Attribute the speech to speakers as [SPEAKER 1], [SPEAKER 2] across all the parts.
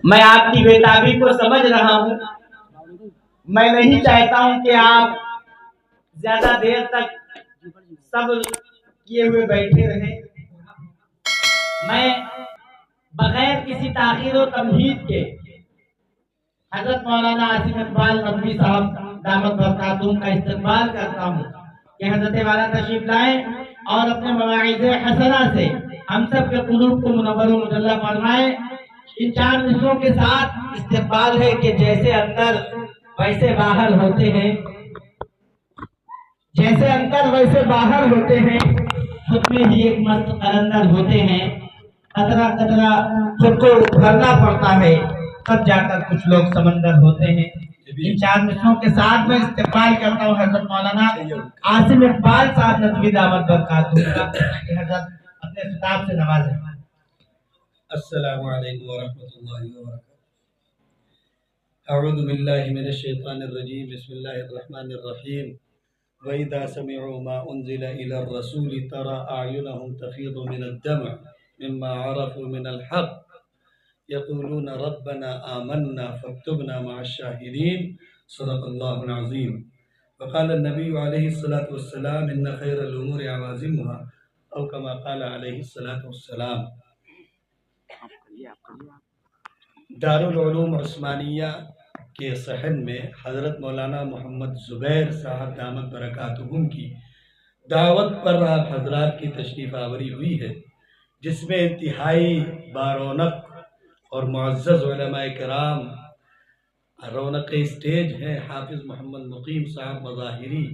[SPEAKER 1] میں آپ کی بیتابی کو سمجھ رہا ہوں. میں نہیں چاہتا ہوں کہ آپ زیادہ دیر تک صبر کیے ہوئے بیٹھے رہیں. میں بغیر کسی تاخیر و تمہید کے حضرت مولانا عاصم اقبال ندوی صاحب دامت برکاتہم کا استقبال کرتا ہوں کہ حضرت والا تشریف لائیں اور اپنے مواعظ حسنہ سے ہم سب کے قلوب کو منور و مجلہ فرمائیں. ان 4 مصروں کے ساتھ استقبال ہے کہ جیسے اندر ویسے باہر ہوتے ہیں، جیسے اندر ویسے باہر ہوتے ہیں، خود میں ہی ایک مست قلندر ہوتے ہیں. قطرہ قطرہ خود کو بھرنا پڑتا ہے، تب جا کر کچھ لوگ سمندر ہوتے ہیں. ان 4 مصروں کے ساتھ میں استقبال کرتا ہوں حضرت مولانا عاصم اقبال صاحب ندوی دعوت برکاتہم کا کہ حضرت اپنے خطاب سے نوازیں.
[SPEAKER 2] السلام علیکم ورحمۃ اللہ وبرکاتہ. اعوذ باللہ من الشیطان الرجیم. بسم اللہ الرحمن الرحیم. وَإِذَا سَمِعُوا مَا أُنزِلَ إِلَى الرَّسُولِ تَرَى أَعْيُنَهُمْ تَفِيضُ مِنَ الدَّمْعِ مِمَّا عَرَفُوا مِنَ الْحَقِّ يَقُولُونَ رَبَّنَا آمَنَّا فَاكْتُبْنَا مَعَ الشَّاهِدِينَ. صدق اللہ العظیم. وقال النبی علیہ الصلاۃ والسلام ان خیر الامور عوازمها او کما قال علیہ الصلاۃ والسلام. دارالعلوم عثمانیہ کے صحن میں حضرت مولانا محمد زبیر صاحب دامت برکاتہم کی دعوت پر آپ حضرات کی تشریف آوری ہوئی ہے، جس میں انتہائی بارونق اور معزز علماء کرام رونق اسٹیج ہیں. حافظ محمد مقیم صاحب مظاہری،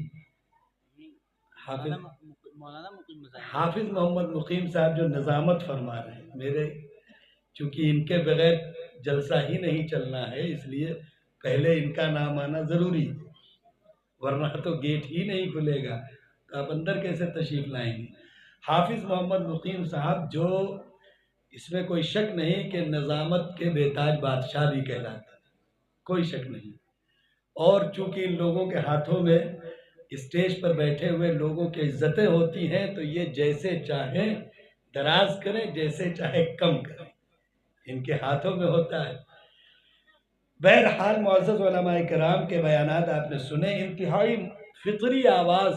[SPEAKER 2] حافظ محمد مقیم صاحب جو نظامت فرما رہے ہیں. میرے چونکہ ان کے بغیر جلسہ ہی نہیں چلنا ہے، اس لیے پہلے ان کا نام آنا ضروری ہے، ورنہ تو گیٹ ہی نہیں کھلے گا تو آپ اندر کیسے تشریف لائیں گے. حافظ محمد مقیم صاحب، جو اس میں کوئی شک نہیں کہ نظامت کے بیتاج بادشاہ بھی کہلاتے ہیں، کوئی شک نہیں. اور چونکہ ان لوگوں کے ہاتھوں میں اسٹیج پر بیٹھے ہوئے لوگوں کی عزتیں ہوتی ہیں تو یہ جیسے چاہیں دراز کریں، جیسے چاہے کم کریں، ان کے ہاتھوں میں ہوتا ہے. بہرحال معزز علماء کرام کے بیانات آپ نے سنے. انتہائی فطری آواز.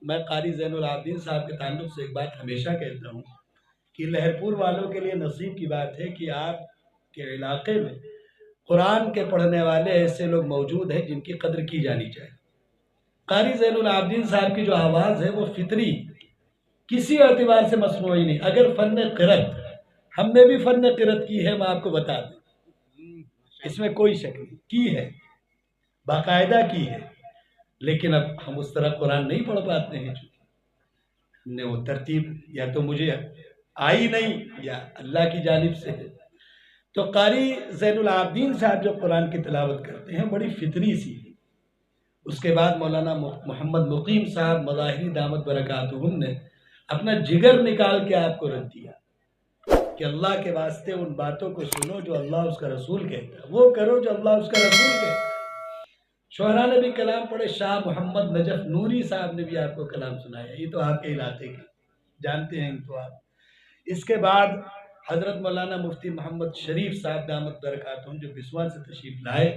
[SPEAKER 2] میں قاری زین العابدین صاحب کے تعلق سے ایک بات ہمیشہ کہتا ہوں کہ لہرپور والوں کے لیے نصیب کی بات ہے کہ آپ کے علاقے میں قرآن کے پڑھنے والے ایسے لوگ موجود ہیں جن کی قدر کی جانی چاہیے. قاری زین العابدین صاحب کی جو آواز ہے وہ فطری، کسی اعتبار سے مصنوعی نہیں. اگر فن قرت، ہم نے بھی فن قرت کی ہے، میں آپ کو بتا دوں، اس میں کوئی شک نہیں، کی ہے، باقاعدہ کی ہے. لیکن اب ہم اس طرح قرآن نہیں پڑھ پاتے ہیں، چونکہ ہم نے وہ ترتیب یا تو مجھے آئی نہیں یا اللہ کی جانب سے ہے. تو قاری زین العابدین صاحب جو قرآن کی تلاوت کرتے ہیں بڑی فطری سی ہے. اس کے بعد مولانا محمد مقیم صاحب مظاہری دامت برکاتہم نے اپنا جگر نکال کے آپ کو رکھ دیا کہ اللہ کے واسطے ان باتوں کو سنو جو اللہ اس کا رسول کہتا ہے، وہ کرو جو اللہ اس کا رسول کہتا ہے. شعراء نے بھی کلام پڑھے. شاہ محمد نجف نوری صاحب نے بھی آپ کو کلام سنایا، یہ تو آپ کے علاقے کے جانتے ہیں ان کو آپ. اس کے بعد حضرت مولانا مفتی محمد شریف صاحب دامت برکاتہم جو بسوا سے تشریف لائے،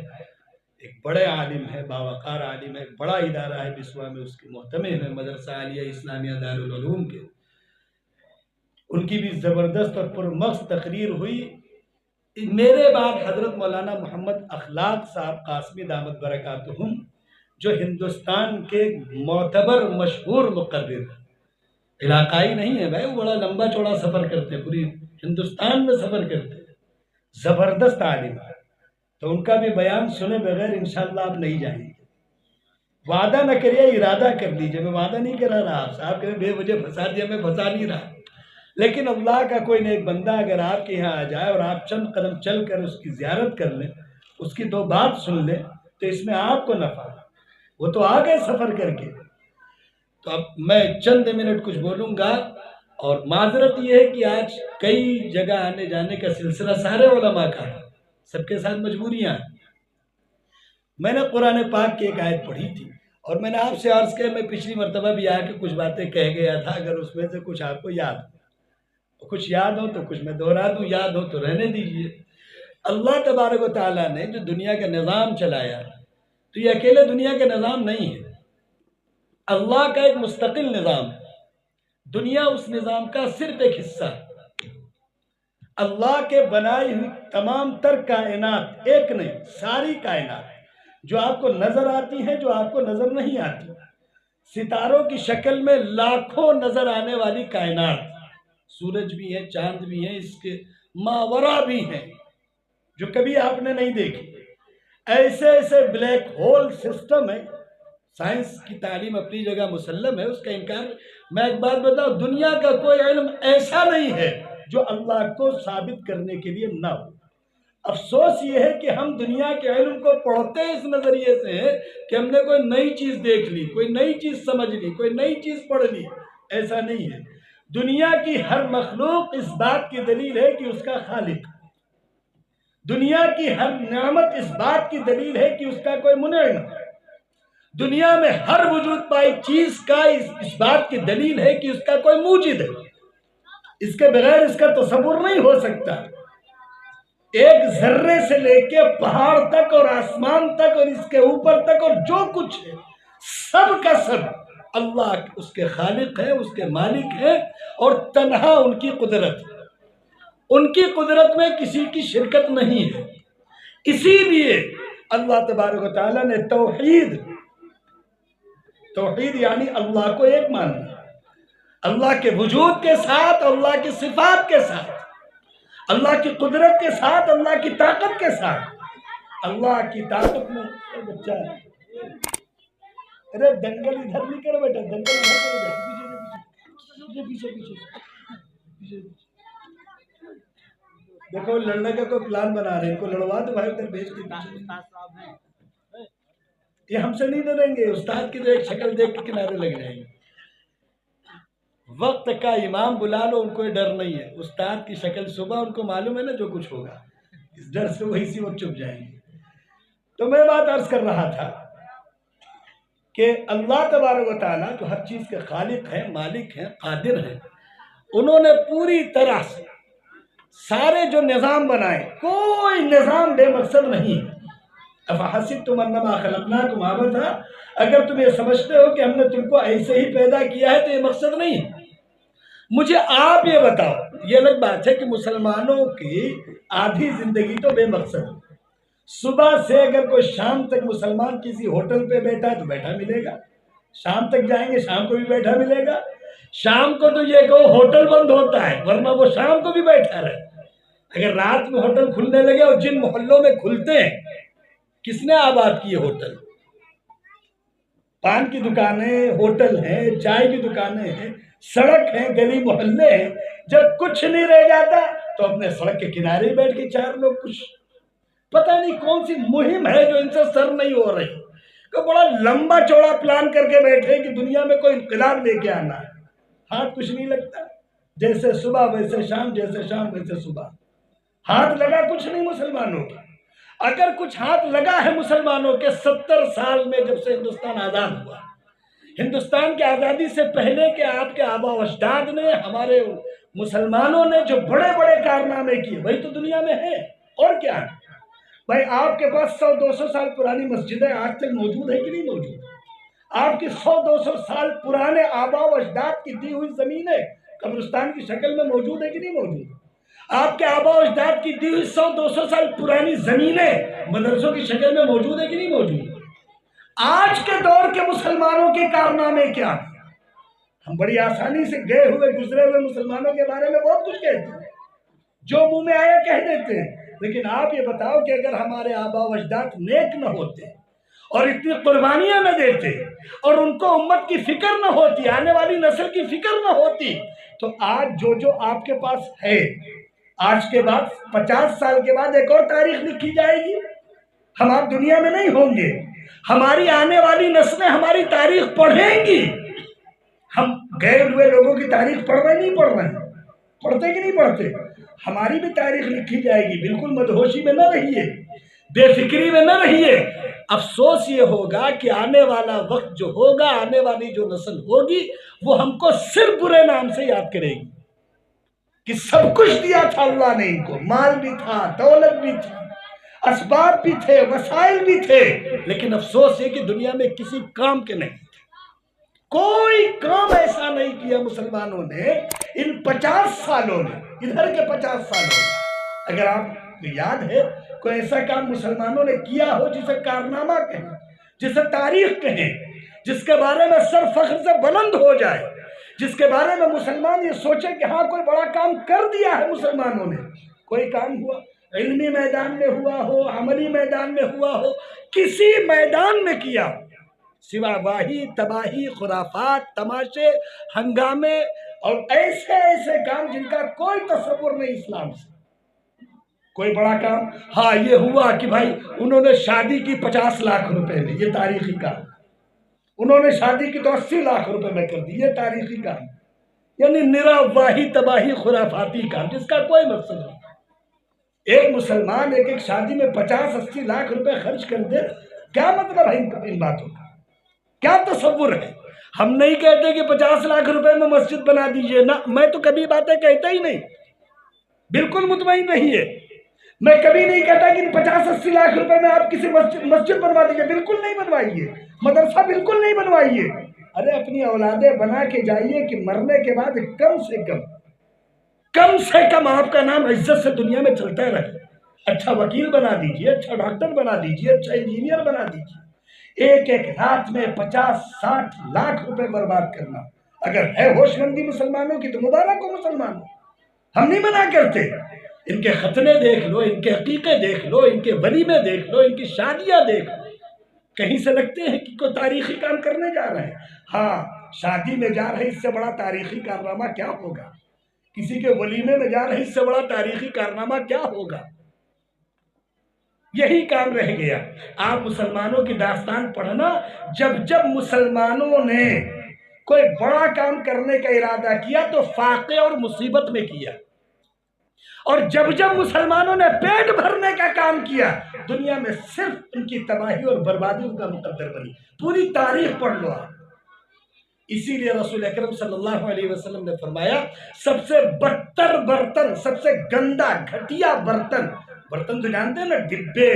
[SPEAKER 2] ایک بڑے عالم ہے، باوقار عالم ہے. ایک بڑا ادارہ ہے بسوا میں، اس کے محتمم ہے مدرسہ عالیہ اسلامیہ دارالعلوم کے. ان کی بھی زبردست اور پرمغز تقریر ہوئی. میرے بعد حضرت مولانا محمد اخلاق صاحب قاسمی دامت برکاتہم جو ہندوستان کے معتبر مشہور مقرر ہیں، علاقائی نہیں ہے بھائی، وہ بڑا لمبا چوڑا سفر کرتے ہیں، پوری ہندوستان میں سفر کرتے ہیں، زبردست عالم ہے. تو ان کا بھی بیان سنے بغیر انشاءاللہ آپ نہیں جائیں گے. وعدہ نہ کریے، ارادہ کر لیجیے. میں وعدہ نہیں کرا رہا آپ سے، آپ کہیں بے وجہ پھنسا دیا، میں پھنسا نہیں رہا. لیکن اللہ کا کوئی نیک بندہ اگر آپ کے یہاں آ جائے اور آپ چند قدم چل کر اس کی زیارت کر لیں، اس کی 2 بات سن لیں، تو اس میں آپ کو نفع ہے. وہ تو آ گئے سفر کر کے. تو اب میں چند منٹ کچھ بولوں گا، اور معذرت یہ ہے کہ آج کئی جگہ آنے جانے کا سلسلہ سارے علماء کا ہے، سب کے ساتھ مجبوریاں ہیں. میں نے قرآن پاک کی ایک آیت پڑھی تھی اور میں نے آپ سے عرض کیا، میں پچھلی مرتبہ بھی آ کے کچھ باتیں کہہ گیا تھا. اگر اس میں سے کچھ آپ کو یاد ہو، کچھ یاد ہو تو کچھ میں دہرا دوں، یاد ہو تو رہنے دیجیے. اللہ تبارک و تعالیٰ نے جو دنیا کا نظام چلایا تو یہ اکیلے دنیا کا نظام نہیں ہے، اللہ کا ایک مستقل نظام ہے، دنیا اس نظام کا صرف ایک حصہ ہے۔ اللہ کے بنائی ہوئی تمام تر کائنات، ایک نہیں ساری کائنات جو آپ کو نظر آتی ہیں، جو آپ کو نظر نہیں آتی، ستاروں کی شکل میں لاکھوں نظر آنے والی کائنات، سورج بھی ہیں، چاند بھی ہیں، اس کے ماورا بھی ہیں جو کبھی آپ نے نہیں دیکھی، ایسے ایسے بلیک ہول سسٹم ہے۔ سائنس کی تعلیم اپنی جگہ مسلم ہے، اس کا انکار۔ میں ایک بات بتاؤں، دنیا کا کوئی علم ایسا نہیں ہے جو اللہ کو ثابت کرنے کے لیے نہ ہو۔ افسوس یہ ہے کہ ہم دنیا کے علم کو پڑھتے اس نظریے سے ہیں کہ ہم نے کوئی نئی چیز دیکھ لی، کوئی نئی چیز سمجھ لی، کوئی نئی چیز پڑھ لی۔ ایسا نہیں ہے۔ دنیا کی ہر مخلوق اس بات کی دلیل ہے کہ اس کا خالق، دنیا کی ہر نعمت اس بات کی دلیل ہے کہ اس کا کوئی منعم، دنیا میں ہر وجود پائی چیز کا اس بات کی دلیل ہے کہ اس کا کوئی موجد ہے، اس کے بغیر اس کا تصور نہیں ہو سکتا۔ ایک ذرے سے لے کے پہاڑ تک اور آسمان تک اور اس کے اوپر تک اور جو کچھ ہے سب کا سب اللہ اس کے خالق ہے، اس کے مالک ہے، اور تنہا ان کی قدرت، ان کی قدرت میں کسی کی شرکت نہیں ہے۔ اسی لیے اللہ تبارک و تعالیٰ نے توحید یعنی اللہ کو ایک ماننا، اللہ کے وجود کے ساتھ، اللہ کی صفات کے ساتھ، اللہ کی قدرت کے ساتھ، اللہ کی طاقت کے ساتھ۔ اللہ کی طاقت میں بچہ ارے دنگل ادھر نہیں کرو بیٹا، دنگل ادھر کرو بیٹا، پیچھے پیچھے۔ دیکھو لڑنے کا کوئی پلان بنا رہے ہیں، کو لڑوا دو بھائی، ادھر بھیج دیں۔ یہ ہم سے نہیں ڈریں گے، استاد کی تو ایک شکل دیکھ کے کنارے لگ جائیں گے۔ وقت کا امام بلا لو، ان کو یہ ڈر نہیں ہے، استاد کی شکل صبح ان کو معلوم ہے نا جو کچھ ہوگا، اس ڈر سے وہ اسی وقت چپ جائیں گے۔ تو میں بات عرض کر رہا تھا کہ اللہ تبارک و تعالیٰ جو ہر چیز کے خالق ہیں، مالک ہیں، قادر ہیں، انہوں نے پوری طرح سے سارے جو نظام بنائے، کوئی نظام بے مقصد نہیں ہے۔ افحسبتم انما خلقناکم عبثا، اگر تم یہ سمجھتے ہو کہ ہم نے تم کو ایسے ہی پیدا کیا ہے تو یہ مقصد نہیں ہے۔ مجھے آپ یہ بتاؤ، یہ الگ بات ہے کہ مسلمانوں کی آدھی زندگی تو بے مقصد ہے۔ صبح سے اگر کوئی شام تک مسلمان کسی ہوٹل پہ بیٹھا ہے تو بیٹھا ملے گا، شام تک جائیں گے شام کو بھی بیٹھا ملے گا۔ شام کو تو یہ کہ ہوٹل بند ہوتا ہے، ورنہ وہ شام کو بھی بیٹھا رہے۔ اگر رات میں ہوٹل کھلنے لگے، اور جن محلوں میں کھلتے ہیں، کس نے آباد کیے ہوٹل؟ پان کی دکانیں ہوٹل ہیں، چائے کی دکانیں ہیں، سڑک ہیں، گلی محلے ہیں۔ جب کچھ نہیں رہ جاتا تو اپنے سڑک کے کنارے بیٹھ کے چار لوگ کچھ پتہ نہیں کون سی مہم ہے جو ان سے سر نہیں ہو رہی، کہ بڑا لمبا چوڑا پلان کر کے بیٹھے کہ دنیا میں کوئی انقلاب لے کے آنا ہے۔ ہاتھ کچھ نہیں لگتا، جیسے صبح ویسے شام، جیسے شام ویسے صبح۔ ہاتھ لگا کچھ نہیں مسلمانوں کا۔ اگر کچھ ہاتھ لگا ہے مسلمانوں کے 70 سال میں، جب سے ہندوستان آزاد ہوا، ہندوستان کی آزادی سے پہلے کے آپ کے آبا و اجداد نے، ہمارے مسلمانوں نے جو بڑے بڑے کارنامے کیے، وہی تو دنیا میں ہے۔ اور کیا ہے بھائی؟ آپ کے پاس 100-200 سال پرانی مسجدیں آج تک موجود ہے کہ نہیں موجود؟ آپ کی 100-200 سال پرانے آبا و اجداد کی دی ہوئی زمینیں قبرستان کی شکل میں موجود ہے کہ نہیں موجود؟ آپ کے آبا و اجداد کی دی ہوئی 100-200 سال پرانی زمینیں مدرسوں کی شکل میں موجود ہے کہ نہیں موجود؟ آج کے دور کے مسلمانوں کے کارنامے کیا ہیں؟ ہم بڑی آسانی سے گئے ہوئے گزرے ہوئے مسلمانوں کے بارے میں بہت کچھ کہتے ہیں، جو منہ میں آیا کہہ دیتے ہیں، لیکن آپ یہ بتاؤ کہ اگر ہمارے آبا و اجداد نیک نہ ہوتے اور اتنی قربانیاں نہ دیتے اور ان کو امت کی فکر نہ ہوتی، آنے والی نسل کی فکر نہ ہوتی، تو آج جو آپ کے پاس ہے، آج کے بعد 50 سال کے بعد ایک اور تاریخ لکھی جائے گی۔ ہم آپ دنیا میں نہیں ہوں گے، ہماری آنے والی نسلیں ہماری تاریخ پڑھیں گی۔ ہم گئے ہوئے لوگوں کی تاریخ پڑھ رہے نہیں پڑھ رہے ہیں، پڑھتے کہ نہیں پڑھتے؟ ہماری بھی تاریخ لکھی جائے گی۔ بالکل مدہوشی میں نہ رہیے، بے فکری میں نہ رہیے۔ افسوس یہ ہوگا کہ آنے والا وقت جو ہوگا، آنے والی جو نسل ہوگی، وہ ہم کو صرف برے نام سے یاد کرے گی کہ سب کچھ دیا تھا اللہ نے ان کو، مال بھی تھا، دولت بھی تھی، اسباب بھی تھے، وسائل بھی تھے، لیکن افسوس ہے کہ دنیا میں کسی کام کے نہیں تھے۔ کوئی کام ایسا نہیں کیا مسلمانوں نے ان 50 سالوں میں، ادھر کے 50 سالوں میں۔ اگر آپ کو یاد ہے کوئی ایسا کام مسلمانوں نے کیا ہو جسے کارنامہ کہیں، جسے تاریخ کہیں، جس کے بارے میں سر فخر سے بلند ہو جائے، جس کے بارے میں مسلمان یہ سوچے کہ ہاں کوئی بڑا کام کر دیا ہے مسلمانوں نے، کوئی کام ہوا، علمی میدان میں ہوا ہو، عملی میدان میں ہوا ہو، کسی میدان میں کیا ہو، سوا واہی تباہی، خرافات، تماشے، ہنگامے اور ایسے ایسے کام جن کا کوئی تصور نہیں اسلام سے۔ کوئی بڑا کام ہاں یہ ہوا کہ بھائی انہوں نے شادی کی 50 لاکھ روپے میں، یہ تاریخی کام، انہوں نے شادی کی تو 80 لاکھ روپے میں کر دی، یہ تاریخی کام، یعنی نرا واہی تباہی خرافاتی کام جس کا کوئی مقصد نہیں۔ ایک مسلمان ایک شادی میں 50-80 لاکھ روپے خرچ کر دے، کیا مطلب ہے ان باتوں کا؟ کیا تصور ہے؟ ہم نہیں کہتے کہ 50 لاکھ روپے میں مسجد بنا دیجئے، نہ، میں تو کبھی باتیں کہتا ہی نہیں، بالکل مطمئن نہیں ہے۔ میں کبھی نہیں کہتا کہ 50-80 لاکھ روپے میں آپ کسی مسجد بنوا دیجئے، بالکل نہیں بنوائیے، مدرسہ بالکل نہیں بنوائیے۔ ارے اپنی اولادیں بنا کے جائیے کہ مرنے کے بعد کم سے کم آپ کا نام عزت سے دنیا میں چلتا رہے۔ اچھا وکیل بنا دیجئے، اچھا ڈاکٹر بنا دیجئے، اچھا انجینئر بنا دیجئے۔ ایک رات میں 50-60 لاکھ روپے برباد کرنا، اگر ہے ہوش مندی مسلمانوں کی تو مبارک ہو مسلمانوں، ہم نہیں منع کرتے۔ ان کے ختنے دیکھ لو، ان کے عقیقے دیکھ لو، ان کے ولیمے دیکھ لو، ان کی شادیاں دیکھ لو، کہیں سے لگتے ہیں کہ کوئی تاریخی کام کرنے جا رہے ہیں۔ ہاں شادی میں جا رہے، اس سے بڑا تاریخی کارنامہ کیا ہوگا؟ کسی کے ولیمے میں جا رہے، اس سے بڑا تاریخی کارنامہ کیا ہوگا؟ یہی کام رہ گیا۔ آپ مسلمانوں کی داستان پڑھنا، جب مسلمانوں نے کوئی بڑا کام کرنے کا ارادہ کیا تو فاقے اور مصیبت میں کیا، اور جب مسلمانوں نے پیٹ بھرنے کا کام کیا، دنیا میں صرف ان کی تباہی اور بربادی ان کا مقدر بنی۔ پوری تاریخ پڑھ لو آپ۔ اسی لیے رسول اکرم صلی اللہ علیہ وسلم نے فرمایا سب سے بدتر برتن، سب سے گندا گھٹیا برتن تو جانتے ہیں نا، ڈبے،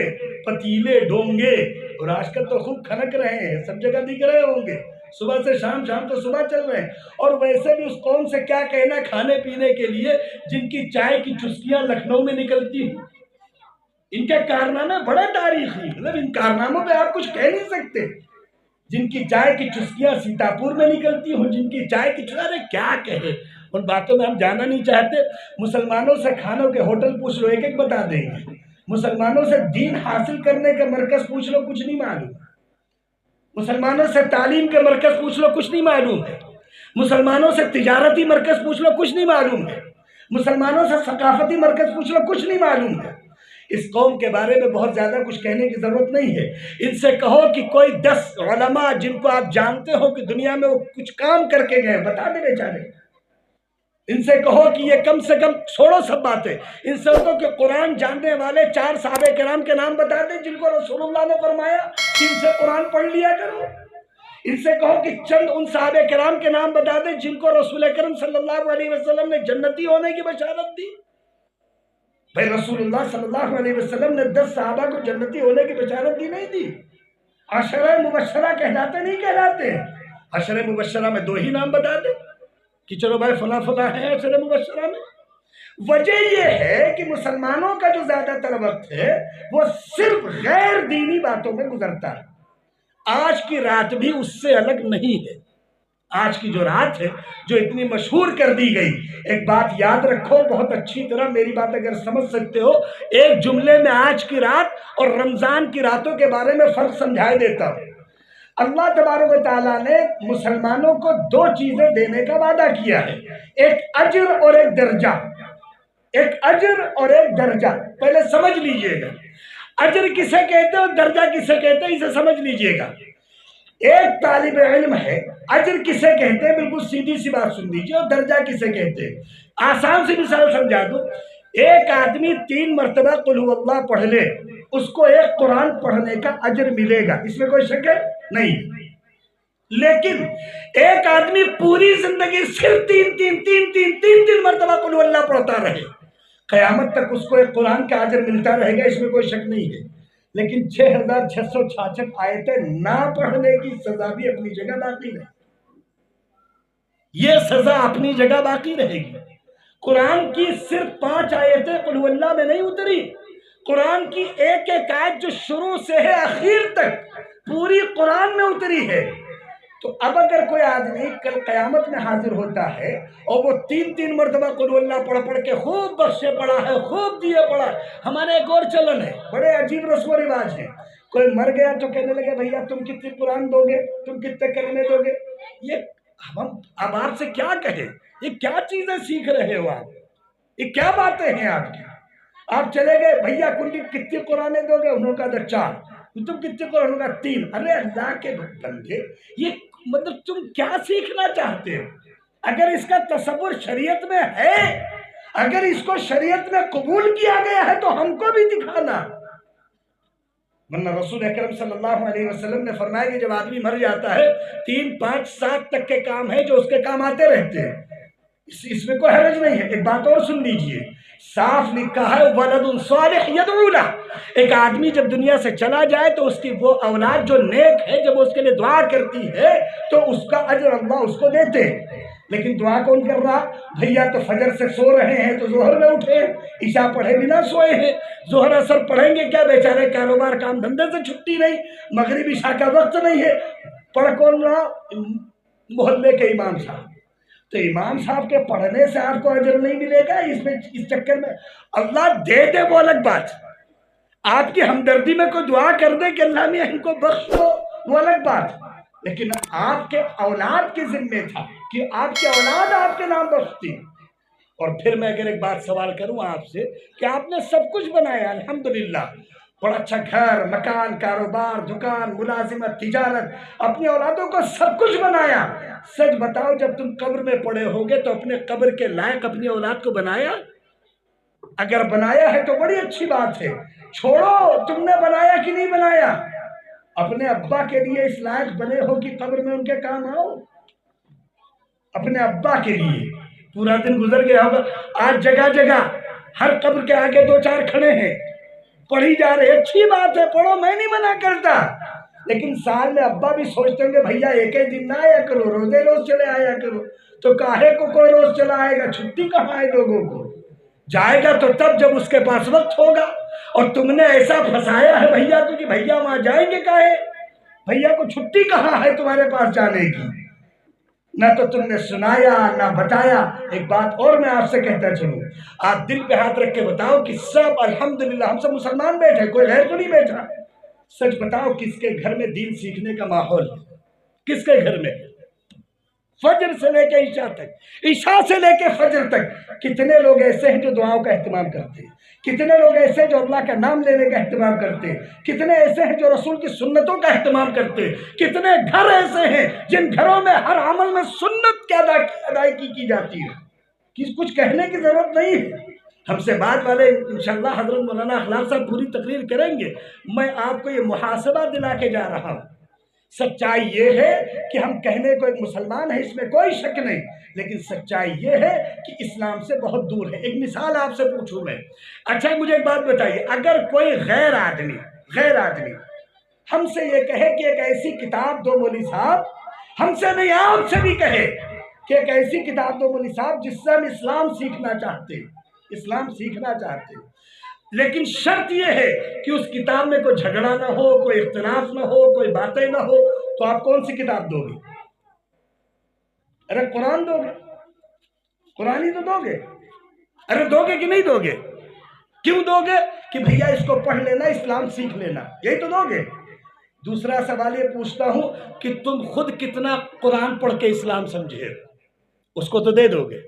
[SPEAKER 2] پتیلے، ڈونگے، اور آج کل تو خوب کھنک رہے ہیں، سب جگہ دکھ رہے ہوں گے، صبح سے شام، شام تو صبح چل رہے ہیں۔ اور ویسے بھی اس قوم سے کیا کہنا کھانے پینے کے لیے جن کی چائے کی چسکیاں لکھنؤ میں نکلتی ہیں۔ ان کے کارنامے بڑے تاریخی، مطلب ان کارناموں پہ آپ کچھ کہہ نہیں سکتے۔ جن کی چائے کی چسکیاں سیتاپور میں نکلتی ہوں، جن کی چائے کی چسکیاں، ارے کیا کہے، ان باتوں میں ہم جانا نہیں چاہتے۔ مسلمانوں سے کھانوں کے ہوٹل پوچھ لو، ایک بتا دیں گے۔ مسلمانوں سے دین حاصل کرنے کا مرکز پوچھ لو، کچھ نہیں معلوم۔ مسلمانوں سے تعلیم کے مرکز پوچھ لو، کچھ نہیں معلوم ہے۔ مسلمانوں سے تجارتی مرکز پوچھ لو، کچھ نہیں معلوم ہے۔ مسلمانوں سے ثقافتی مرکز پوچھ لو، کچھ نہیں معلوم ہے۔ اس قوم کے بارے میں بہت زیادہ کچھ کہنے کی ضرورت نہیں ہے۔ ان سے کہو کہ کوئی 10 علماء جن کو آپ جانتے ہو کہ دنیا میں وہ کچھ کام کر کے گئے، بتا دے بیچارے۔ ان سے کہو کہ یہ کم سے کم، چھوڑو سب باتیں، ان سے کہو کہ قرآن جاننے والے 4 صحابہ کرام کے نام بتا دیں جن کو رسول اللہ نے فرمایا کہ ان سے قرآن پڑھ لیا کرو۔ ان سے کہو کہ چند ان صحابہ کرام کے نام بتا دیں جن کو رسول اکرم صلی اللہ علیہ وسلم نے جنتی ہونے کی بشارت دی۔ بھائی رسول اللہ صلی اللہ علیہ وسلم نے 10 صحابہ کو جنتی ہونے کی بشارت دی نہیں دی؟ عشرہ مبشرہ کہلاتے نہیں کہلاتے؟ عشرہ مبشرہ میں 2 ہی نام بتا دیں کہ چلو بھائی فلاں فلاں ہے عشرہ مبشرہ میں۔ وجہ یہ ہے کہ مسلمانوں کا جو زیادہ تر وقت ہے وہ صرف غیر دینی باتوں میں گزرتا ہے۔ آج کی رات بھی اس سے الگ نہیں ہے۔ آج کی جو رات ہے جو اتنی مشہور کر دی گئی، ایک بات یاد رکھو بہت اچھی طرح، میری بات اگر سمجھ سکتے ہو، ایک جملے میں آج کی رات اور رمضان کی راتوں کے بارے میں فرق سمجھائے دیتا ہوں۔ اللہ تبارک و تعالیٰ نے مسلمانوں کو 2 چیزیں دینے کا وعدہ کیا ہے، ایک اجر اور ایک درجہ۔ ایک اجر اور ایک درجہ، پہلے سمجھ لیجئے گا، اجر کسے کہتے ہیں اور درجہ کسے کہتے ہیں، اسے سمجھ لیجئے گا۔ ایک طالب علم ہے، اجر کسے کہتے ہیں، بالکل سیدھی سی بات سن لیجئے، اور درجہ کسے کہتے ہیں۔ آسان سی مثال سمجھا دوں، ایک آدمی 3 مرتبہ قل هو اللہ پڑھ لے، اس کو ایک قرآن پڑھنے کا اجر ملے گا، اس میں کوئی شک ہے نہیں۔ لیکن ایک آدمی پوری زندگی صرف 3 مرتبہ قل هو اللہ پڑھتا رہے، قیامت تک اس کو ایک قرآن کا اجر ملتا رہے گا، اس میں کوئی شک نہیں ہے۔ لیکن 6666 آیتیں نہ پڑھنے کی سزا بھی اپنی جگہ باقی رہے، یہ سزا اپنی جگہ باقی رہے گی۔ قرآن کی صرف 5 آیتیں قل هو اللہ میں نہیں اتری، قرآن کی ایک ایک آیت جو شروع سے ہے آخر تک پوری قرآن میں اتری ہے۔ تو اب اگر کوئی آدمی کل قیامت میں حاضر ہوتا ہے اور وہ 3 مرتبہ قل اللہ پڑھ پڑھ کے خوب بخشے پڑا ہے، خوب دیے پڑا ہے، ہمارے ایک اور چلن ہے، بڑے عجیب رسم و رواج ہیں، کوئی مر گیا تو کہنے لگے بھیا تم کتنے قرآن دو گے، تم کتنے کلمے دو گے؟ یہ ہم اب آپ سے کیا کہیں، یہ کیا چیزیں سیکھ رہے ہو آپ، یہ کیا باتیں ہیں آپ کی؟ آپ چلے گئے بھیا کتنے قرآن دو گے؟ انہوں کا 4، تم کتنے قرآن کا 3۔ ارے اللہ کے بندے، یہ مطلب تم کیا سیکھنا چاہتے ہو؟ اگر اس کا تصور شریعت میں ہے، اگر اس کو شریعت میں قبول کیا گیا ہے تو ہم کو بھی دکھانا۔ ورنہ رسول اکرم صلی اللہ علیہ وسلم نے فرمایا کہ جب آدمی مر جاتا ہے 3 5 7 تک کے کام ہیں جو اس کے کام آتے رہتے ہیں، اس میں کوئی حرج نہیں ہے۔ ایک بات اور سن لیجئے، صاف لکھا ہے ولد صالح یدعو لہ، ایک آدمی جب دنیا سے چلا جائے تو اس کی وہ اولاد جو نیک ہے جب اس کے لیے دعا کرتی ہے تو اس کا اجر اللہ اس کو دیتے ہیں۔ لیکن دعا کون کر رہا؟ بھیا تو فجر سے سو رہے ہیں تو ظہر میں اٹھے، عشاء پڑھے بنا سوئے ہیں، ظہر اثر پڑھیں گے کیا بیچارے، کاروبار کام دھندے سے چھٹی نہیں، مغرب عشاء کا وقت نہیں ہے، پڑھ کون رہا؟ محلے کے امام صاحب۔ تو امام صاحب کے پڑھنے سے آپ کو اجر نہیں ملے گا، اس چکر میں اللہ دے دے وہ الگ بات، آپ کی ہمدردی میں کوئی دعا کر دے کہ اللہ میں ان کو بخش دو وہ الگ بات، لیکن آپ کے اولاد کے ذمے تھا کہ آپ کی اولاد آپ کے نام بخشتی۔ اور پھر میں اگر ایک بات سوال کروں آپ سے کہ آپ نے سب کچھ بنایا الحمدللہ، بڑا اچھا گھر، مکان، کاروبار، دکان، ملازمت، تجارت، اپنی اولادوں کو سب کچھ بنایا، سچ بتاؤ جب تم قبر میں پڑے ہوگے تو اپنے قبر کے لائق اپنی اولاد کو بنایا؟ اگر بنایا ہے تو بڑی اچھی بات ہے، چھوڑو تم نے بنایا کہ نہیں بنایا، اپنے ابا کے لیے اس لائق بنے ہو کہ قبر میں ان کے کام آؤ، اپنے ابا کے لیے۔ پورا دن گزر گیا ہوگا، آج جگہ جگہ ہر قبر کے آگے 2 4 کھڑے ہیں، پڑھی جا رہے، اچھی بات ہے پڑھو، میں نہیں منع کرتا، لیکن سال میں ابا بھی سوچتے ہیں کہ بھیا ایک ہی دن نہ آیا کرو، روزے روز چلے آیا کرو، تو کاہے کو کوئی روز چلا آئے گا، چھٹی کہاں ہے لوگوں کو؟ جائے گا تو تب جب اس کے پاس وقت ہوگا، اور تم نے ایسا پھنسایا ہے بھیا کو کہ بھیا وہاں جائیں گے کاہے، بھیا کو چھٹی کہاں ہے تمہارے پاس جانے کی، نہ تو تم نے سنایا نہ بتایا۔ ایک بات اور میں آپ سے کہتا چلوں، آپ دل پہ ہاتھ رکھ کے بتاؤ کہ سب الحمدللہ ہم سب مسلمان بیٹھے، کوئی غیر تو نہیں بیٹھا، سچ بتاؤ کس کے گھر میں دین سیکھنے کا ماحول ہے؟ کس کے گھر میں؟ فجر سے لے کے عشاء تک، عشاء سے لے کے فجر تک کتنے لوگ ایسے ہیں جو دعاؤں کا اہتمام کرتے ہیں، کتنے لوگ ایسے ہیں جو اللہ کا نام لینے کا اہتمام کرتے ہیں، کتنے ایسے ہیں جو رسول کی سنتوں کا اہتمام کرتے ہیں، کتنے گھر ایسے ہیں جن گھروں میں ہر عمل میں سنت کی ادائیگی کی جاتی ہے، کچھ کہنے کی ضرورت نہیں ہے۔ ہم سے بعد والے انشاءاللہ حضرت مولانا اخلاق صاحب پوری تقریر کریں گے، میں آپ کو یہ محاسبہ دلا کے جا رہا ہوں۔ سچائی یہ ہے کہ ہم کہنے کو ایک مسلمان ہے، اس میں کوئی شک نہیں، لیکن سچائی یہ ہے کہ اسلام سے بہت دور ہے۔ ایک مثال آپ سے پوچھوں میں، اچھا مجھے ایک بات بتائیے، اگر کوئی غیر آدمی ہم سے یہ کہے کہ ایک ایسی کتاب دو مولوی صاحب، ہم سے نہیں آپ سے بھی کہے کہ ایک ایسی کتاب دو مولوی صاحب جس سے ہم اسلام سیکھنا چاہتے ہیں، لیکن شرط یہ ہے کہ اس کتاب میں کوئی جھگڑا نہ ہو، کوئی اختلاف نہ ہو، کوئی باتیں نہ ہو، تو آپ کون سی کتاب دو گے؟ ارے قرآن دو گے، قرآن ہی تو دو گے، ارے دو گے کہ نہیں دو گے؟ کیوں دو گے؟ کہ بھیا اس کو پڑھ لینا، اسلام سیکھ لینا، یہی تو دو گے۔ دوسرا سوال یہ پوچھتا ہوں کہ تم خود کتنا قرآن پڑھ کے اسلام سمجھے، اس کو تو دے دو گے،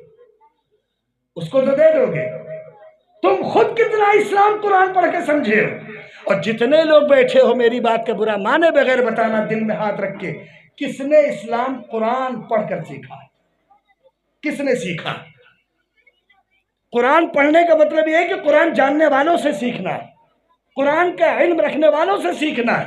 [SPEAKER 2] تم خود کتنا اسلام قرآن پڑھ کے سمجھے ہو؟ اور جتنے لوگ بیٹھے ہو میری بات کا برا مانے بغیر بتانا دل میں ہاتھ رکھ کے، کس نے اسلام قرآن پڑھ کر سیکھا؟ کس نے سیکھا؟ قرآن پڑھنے کا مطلب یہ ہے کہ قرآن جاننے والوں سے سیکھنا ہے، قرآن کا علم رکھنے والوں سے سیکھنا ہے۔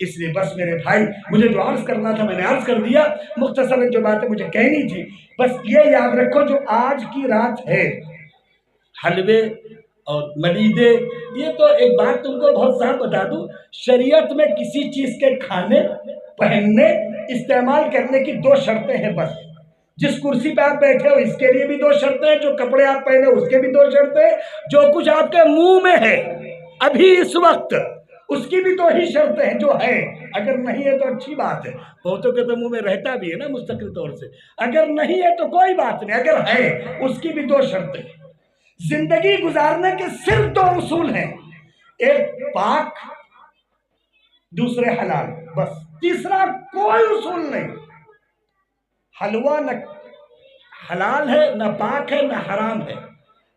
[SPEAKER 2] اس لیے بس میرے بھائی مجھے جو عرض کرنا تھا میں نے عرض کر دیا، مختصراً جو باتیں مجھے کہنی تھی بس یہ یاد رکھو، جو آج کی رات ہے حلوے اور ملیدے، یہ تو ایک بات تم کو بہت صاف بتا دوں، شریعت میں کسی چیز کے کھانے پہننے استعمال کرنے کی 2 شرطیں ہیں بس۔ جس کرسی پہ آپ بیٹھے ہو اس کے لیے بھی 2 شرطیں ہیں، جو کپڑے آپ پہنے اس کے بھی 2 شرطیں ہیں، جو کچھ آپ کے منہ میں ہے ابھی اس وقت اس کی بھی 2 ہی شرطیں ہیں جو ہے، اگر نہیں ہے تو اچھی بات ہے، بہتوں کے تو منہ میں رہتا بھی ہے نا مستقل طور سے، اگر نہیں ہے تو کوئی بات نہیں، اگر ہے اس کی بھی 2 شرطیں۔ زندگی گزارنے کے صرف 2 اصول ہیں، ایک پاک دوسرے حلال، بس تیسرا کوئی اصول نہیں۔ حلوہ نہ حلال ہے نہ پاک ہے نہ حرام ہے،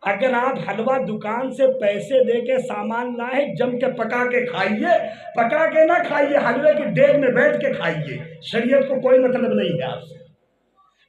[SPEAKER 2] اگر آپ حلوہ دکان سے پیسے دے کے سامان لائے جم کے پکا کے کھائیے، پکا کے نہ کھائیے، حلوے کی دیگ میں بیٹھ کے کھائیے، شریعت کو کوئی مطلب نہیں ہے آپ سے۔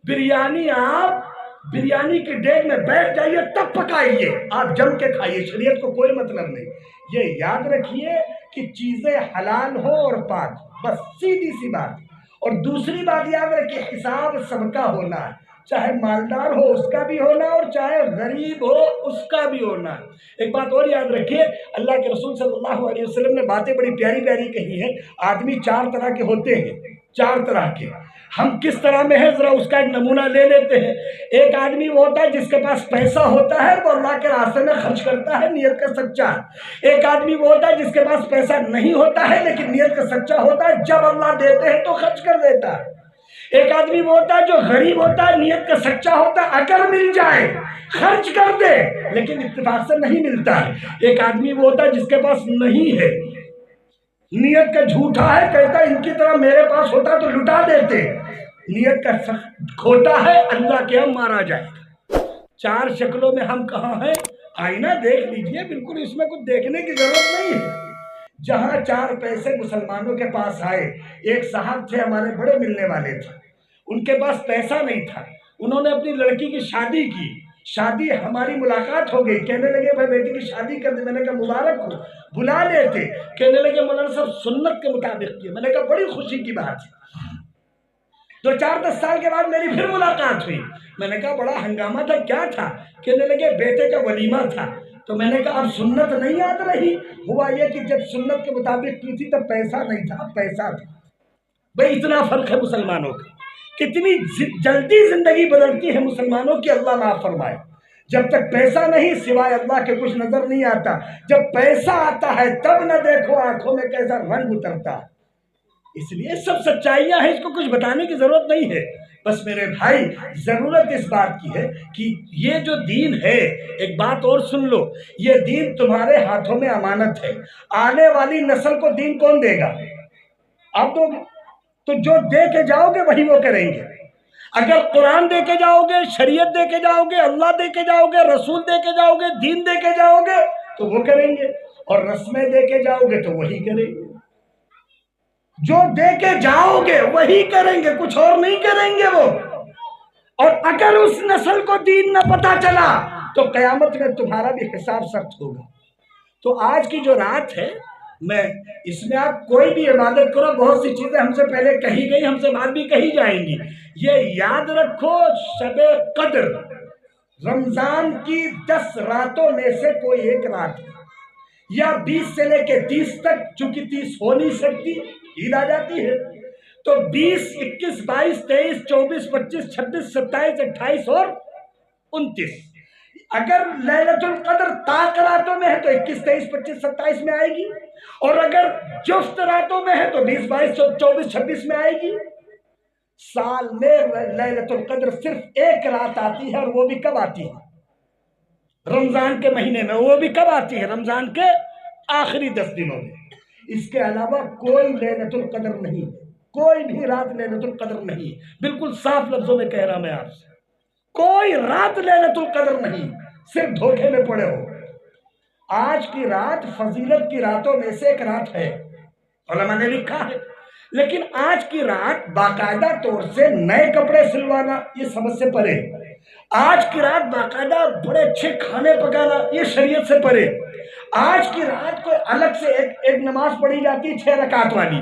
[SPEAKER 2] بریانی آپ بریانی کی دیگ میں بیٹھ جائیے تب پکائیے، آپ جم کے کھائیے، شریعت کو کوئی مطلب نہیں۔ یہ یاد رکھیے کہ چیزیں حلال ہو اور پاک، بس سیدھی سی بات۔ اور دوسری بات یاد رکھیے، حساب سب کا ہونا ہے، چاہے مالدار ہو اس کا بھی ہونا اور چاہے غریب ہو اس کا بھی ہونا۔ ایک بات اور یاد رکھیے، اللہ کے رسول صلی اللہ علیہ وسلم نے باتیں بڑی پیاری پیاری کہی ہیں۔ آدمی 4 طرح کے ہوتے ہیں، 4 طرح کے، ہم کس طرح میں ہیں ذرا اس کا ایک نمونہ لے لیتے ہیں۔ ایک آدمی وہ ہوتا ہے جس کے پاس پیسہ ہوتا ہے وہ اللہ کے راستے میں خرچ کرتا ہے، نیت کا سچا۔ ایک آدمی وہ ہوتا ہے جس کے پاس پیسہ نہیں ہوتا ہے لیکن نیت کا سچا ہوتا ہے، جب اللہ دیتے ہیں تو خرچ کر دیتا ہے۔ ایک آدمی وہ ہوتا ہے جو غریب ہوتا ہے، نیت کا سچا ہوتا ہے، اگر مل جائے خرچ کر دے لیکن اتفاق سے نہیں ملتا ہے۔ ایک آدمی وہ ہوتا ہے جس کے پاس نہیں ہے، نیت کا جھوٹا ہے، کہتا ہے ان کی طرح میرے پاس ہوتا تو لٹا دیتے، نیت کا کھوٹا ہے، اللہ کے ہم مارا جائے گا۔ 4 شکلوں میں ہم کہاں ہیں؟ آئینہ دیکھ لیجئے، بالکل اس میں کچھ دیکھنے کی ضرورت نہیں ہے۔ جہاں 4 پیسے مسلمانوں کے پاس آئے، ایک صاحب تھے ہمارے بڑے ملنے والے تھے، ان کے پاس پیسہ نہیں تھا، انہوں نے اپنی لڑکی کی شادی کی، شادی ہماری ملاقات ہو گئی، کہنے لگے بھائی بیٹی کی شادی کر دی، میں نے کہا مبارک ہو، بلا لیتے، کہنے لگے مولانا صاحب سنت کے مطابق کیے، میں نے کہا بڑی خوشی کی بات ہے۔ 2-4-10 سال کے بعد میری پھر ملاقات ہوئی، میں نے کہا بڑا ہنگامہ تھا، کیا تھا؟ کہنے لگے بیٹے کا ولیمہ تھا، تو میں نے کہا اب سنت نہیں یاد رہی؟ ہوا یہ کہ جب سنت کے مطابق کی تھی تب پیسہ نہیں تھا، اب پیسہ تھا۔ بھئی اتنا فرق ہے مسلمانوں کا، کتنی جلدی زندگی بدلتی ہے مسلمانوں کی، اللہ معاف فرمائے۔ جب تک پیسہ نہیں سوائے اللہ کے کچھ نظر نہیں آتا، جب پیسہ آتا ہے تب نہ دیکھو آنکھوں میں کیسا رنگ اترتا۔ اس لیے سب سچائیاں ہیں، اس کو کچھ بتانے کی ضرورت نہیں ہے، بس میرے بھائی ضرورت اس بات کی ہے کہ یہ جو دین ہے، ایک بات اور سن لو، یہ دین تمہارے ہاتھوں میں امانت ہے، آنے والی نسل کو دین کون دے گا؟ اب تو جو دے کے جاؤ گے وہی وہ کریں گے۔ اگر قرآن دے کے جاؤ گے، شریعت دے کے جاؤ گے، اللہ دے کے جاؤ گے، رسول دے کے جاؤ گے، دین دے کے جاؤ گے تو وہ کریں گے، اور رسمیں دے کے جاؤ گے تو وہی کریں گے۔ جو دے کے جاؤ گے وہی کریں گے، کچھ اور نہیں کریں گے وہ۔ اور اگر اس نسل کو دین نہ پتا چلا تو قیامت میں تمہارا بھی حساب سخت ہوگا۔ تو آج کی جو رات ہے، میں اس میں آپ کوئی بھی عبادت کرو، بہت سی چیزیں ہم سے پہلے کہی گئی، ہم سے بعد بھی کہی جائیں گی، یہ یاد رکھو شب قدر رمضان کی 10 راتوں میں سے کوئی ایک رات ہے، یا 20 سے لے کے 30 تک، چونکہ 30 ہو نہیں سکتی، عید آ جاتی ہے، تو 20، 21، 22، 23، 24، 25، 26، 27، 28 اور 29۔ اگر لیلۃ القدر طاق راتوں میں ہے تو 21، 23، 25، 27 میں آئے گی، اور اگر جفت راتوں میں ہے تو 20، 22، 24، 26 میں آئے گی۔ سال میں لیلۃ القدر صرف ایک رات آتی ہے، اور وہ بھی کب آتی ہے؟ رمضان کے مہینے میں۔ وہ بھی کب آتی ہے؟ رمضان کے آخری 10 دنوں میں۔ اس کے علاوہ کوئی لیلۃ القدر نہیں، کوئی بھی رات لیلۃ القدر نہیں، بالکل صاف لفظوں میں کہہ رہا میں آپ سے، کوئی رات لیلۃ القدر نہیں، صرف دھوکے میں پڑے ہو۔ آج کی رات فضیلت کی راتوں میں سے ایک رات ہے، علماء نے لکھا ہے، لیکن آج کی رات باقاعدہ طور سے نئے کپڑے سلوانا یہ سمجھ سے پرے، آج کی رات باقاعدہ بڑے اچھے کھانے پکانا یہ شریعت سے پرے، آج کی رات کو الگ سے ایک نماز پڑھی جاتی ہے 6 رکعت والی،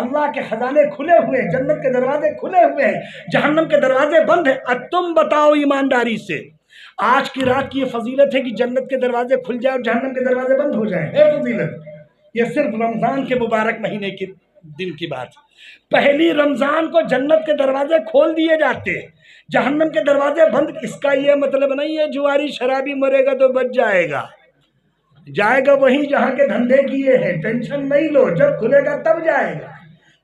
[SPEAKER 2] اللہ کے خزانے کھلے ہوئے ہیں، جنت کے دروازے کھلے ہوئے ہیں، جہنم کے دروازے بند ہیں۔ اب تم بتاؤ ایمانداری سے، آج کی رات کی یہ فضیلت ہے کہ جنت کے دروازے کھل جائیں اور جہنم کے دروازے بند ہو جائیں، ہے فضیلت؟ یہ صرف رمضان کے مبارک مہینے کے دن کی بات۔ پہلی رمضان کو جنت کے دروازے کھول دیے جاتے، جہنم کے دروازے بند۔ اس کا یہ مطلب نہیں ہے جواری شرابی مرے گا تو بچ جائے گا، جائے گا وہیں جہاں کے دھندے کیے ہیں، ٹینشن نہیں لو، جب کھلے گا تب جائے گا،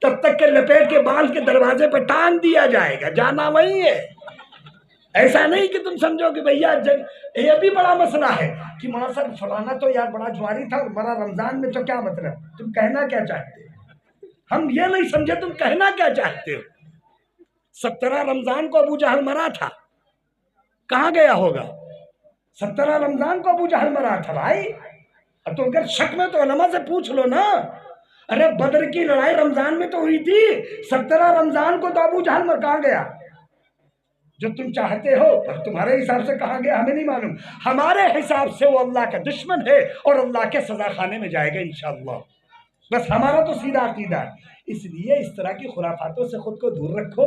[SPEAKER 2] تب تک کہ لپیٹ کے باندھ کے دروازے پہ ٹانگ دیا جائے گا، جانا وہیں ہے۔ ایسا نہیں کہ تم سمجھو کہ بھیا یہ بھی بڑا مسئلہ ہے کہ ماں صاحب فلانا تو یار بڑا جواری تھا اور مرا رمضان میں، تو کیا مطلب، تم کہنا کیا چاہتے ہو؟ ہم یہ نہیں سمجھے تم کہنا کیا چاہتے ہو۔ 17 رمضان کو ابو جہل مرا تھا، کہاں گیا ہوگا؟ 17 رمضان کو ابو جہل مرا تھا بھائی۔ اب تو اگر شک میں تو علماء سے پوچھ لو نا، ارے بدر کی لڑائی رمضان میں تو ہوئی تھی، 17 رمضان کو تو ابو جہل مر کہاں گیا؟ جو تم چاہتے ہو پر تمہارے حساب سے کہاں گیا ہمیں نہیں معلوم، ہمارے حساب سے وہ اللہ کا دشمن ہے اور اللہ کے سزا خانے میں جائے گا انشاءاللہ۔ بس ہمارا تو سیدھا عقیدہ ہے۔ اس لیے اس طرح کی خرافاتوں سے خود کو دور رکھو،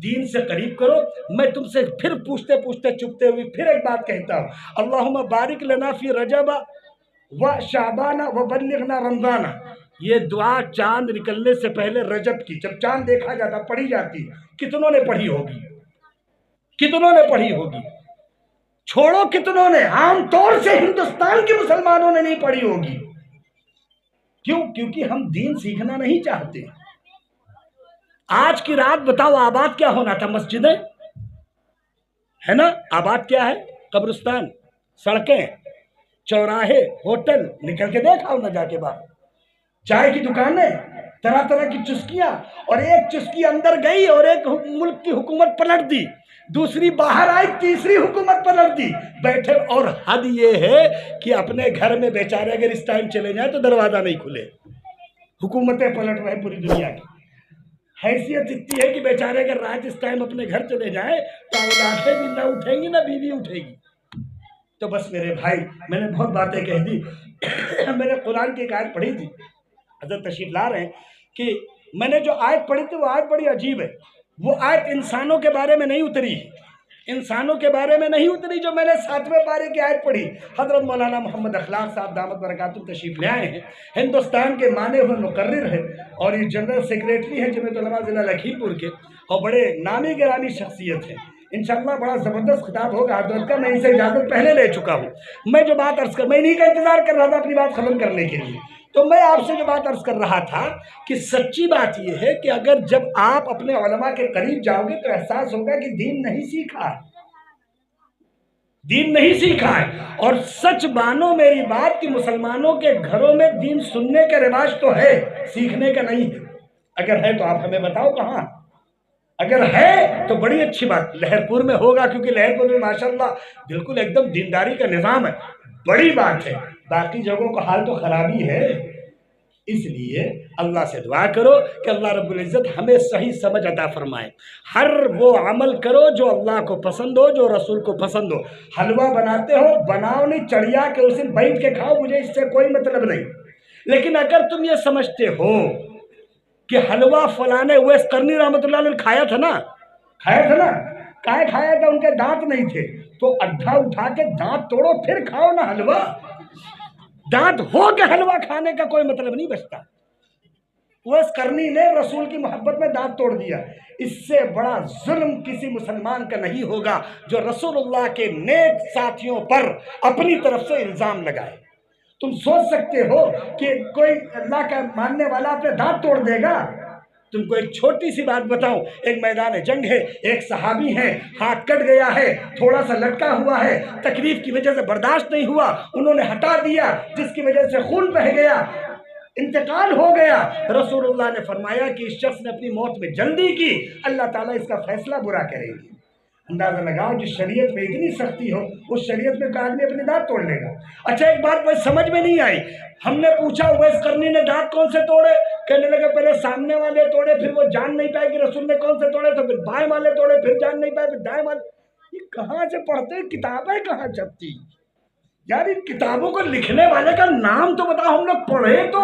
[SPEAKER 2] دین سے قریب کرو۔ میں تم سے پھر پوچھتے پوچھتے چپتے ہوئے پھر ایک بات کہتا ہوں، اللہم بارک لنا فی رجب و شعبان و بلغنا رمضان۔ یہ دعا چاند نکلنے سے پہلے رجب کی، جب چاند دیکھا جاتا پڑھی جاتی، کتنوں نے پڑھی ہوگی؟ کتنوں نے پڑھی ہوگی؟ چھوڑو کتنوں نے، عام طور سے ہندوستان کے مسلمانوں نے نہیں پڑھی ہوگی۔ کیوں؟ کیونکہ ہم دین سیکھنا نہیں چاہتے۔ آج کی رات بتاؤ آباد کیا ہونا تھا؟ مسجدیں ہے نا، آباد کیا ہے؟ قبرستان، سڑکیں، چوراہے، ہوٹل، نکل کے دیکھا نہ جا کے باہر، چائے کی دکانیں، طرح طرح کی چسکیاں، اور ایک چسکی اندر گئی اور ایک ملک کی حکومت پلٹ دی، دوسری باہر آئی، تیسری حکومت پلٹ دی، بیٹھے۔ اور حد یہ ہے کہ اپنے گھر میں بیچارے اگر اس ٹائم چلے جائیں تو دروازہ نہیں کھلے، حکومتیں پلٹ رہے پوری دنیا کی۔ حیثیت اتنی ہے کہ بیچارے اگر رات اس ٹائم اپنے گھر چلے جائیں تو اولادیں بھی نہ اٹھیں گی نہ بیوی اٹھے گی۔ تو بس میرے بھائی، میں نے بہت باتیں کہہ دی۔ میں نے قرآن کی ایک آیت پڑھی تھی، حضرت تشریف لا رہے ہیں کہ میں نے جو آیت پڑھی تھی وہ آیت بڑی عجیب ہے۔ وہ آیت انسانوں کے بارے میں نہیں اتری، انسانوں کے بارے میں نہیں اتری جو میں نے 7ویں پارے کی آیت پڑھی۔ حضرت مولانا محمد اخلاق صاحب دامت برکاتہ تشریف لے آئے ہیں، ہندوستان کے مانے ہوئے مقرر ہیں اور یہ جنرل سیکریٹری ہیں جمعیت علماء ضلع لکھیم پور کے، اور بڑے نامی گرامی شخصیت ہیں۔ انشاءاللہ بڑا زبردست خطاب ہوگا حضرت کا، میں ان سے اجازت پہلے لے چکا ہوں۔ میں جو بات عرض کر، میں انہی کا انتظار کر رہا تھا اپنی بات ختم کرنے کے لیے، تو میں آپ سے جو بات عرض کر رہا تھا کہ سچی بات یہ ہے کہ اگر جب آپ اپنے علماء کے قریب جاؤ گے تو احساس ہوگا کہ دین نہیں سیکھا ہے، دین نہیں سیکھا ہے۔ اور سچ مانو میری بات کہ مسلمانوں کے گھروں میں دین سننے کا رواج تو ہے، سیکھنے کا نہیں ہے۔ اگر ہے تو آپ ہمیں بتاؤ کہاں، اگر ہے تو بڑی اچھی بات۔ لہر پور میں ہوگا کیونکہ لہر پور میں ماشاءاللہ بالکل ایک دم دینداری کا نظام ہے، بڑی بات ہے۔ باقی جگہوں کا حال تو خرابی ہے۔ اس لیے اللہ سے دعا کرو کہ اللہ رب العزت ہمیں صحیح سمجھ عطا فرمائے۔ ہر وہ عمل کرو جو اللہ کو پسند ہو، جو رسول کو پسند ہو۔ حلوہ بناتے ہو، بناؤ نہیں چڑھیا کہ اس دن بیٹھ کے کھاؤ، مجھے اس سے کوئی مطلب نہیں۔ لیکن اگر تم یہ سمجھتے ہو کہ حلوہ فلانے اویس قرنی رحمۃ اللہ علیہ کھایا تھا نا، کائے کھایا تھا، ان کے دانت نہیں تھے، تو ادھا اٹھا کے دانت توڑو پھر کھاؤ نا حلوہ۔ دانت ہو کے حلوہ کھانے کا کوئی مطلب نہیں بچتا۔ اویس قرنی نے رسول کی محبت میں دانت توڑ دیا۔ اس سے بڑا ظلم کسی مسلمان کا نہیں ہوگا جو رسول اللہ کے نیک ساتھیوں پر اپنی طرف سے الزام لگائے۔ تم سوچ سکتے ہو کہ کوئی اللہ کا ماننے والا اپنے دانت توڑ دے گا؟ تم کو ایک چھوٹی سی بات بتاؤں، ایک میدان جنگ ہے، ایک صحابی ہے، ہاتھ کٹ گیا ہے، تھوڑا سا لٹکا ہوا ہے، تکلیف کی وجہ سے برداشت نہیں ہوا، انہوں نے ہٹا دیا، جس کی وجہ سے خون بہہ گیا، انتقال ہو گیا۔ رسول اللہ نے فرمایا کہ اس شخص نے اپنی موت میں جلدی کی، اللہ تعالیٰ اس کا فیصلہ برا کرے گی۔ اندازہ لگاؤ جس شریعت میں اتنی سختی ہو، اس شریعت میں کوئی آدمی اپنے دانت توڑ لے گا؟ اچھا ایک بات مجھے سمجھ میں نہیں آئی، ہم نے پوچھا اویس قرنی نے دانت کون سے توڑے؟ کہنے لگے پہلے سامنے والے توڑے، پھر وہ جان نہیں پائے کہ رسول نے کون سے توڑے، تو پھر بائیں والے توڑے، پھر جان نہیں پائے، پھر دائیں والے۔ یہ کہاں سے پڑھتے ہیں؟ کتابیں کہاں چھپتی یار؟ ان کتابوں کو لکھنے والے کا نام تو بتاؤ، ہم لوگ پڑھے تو۔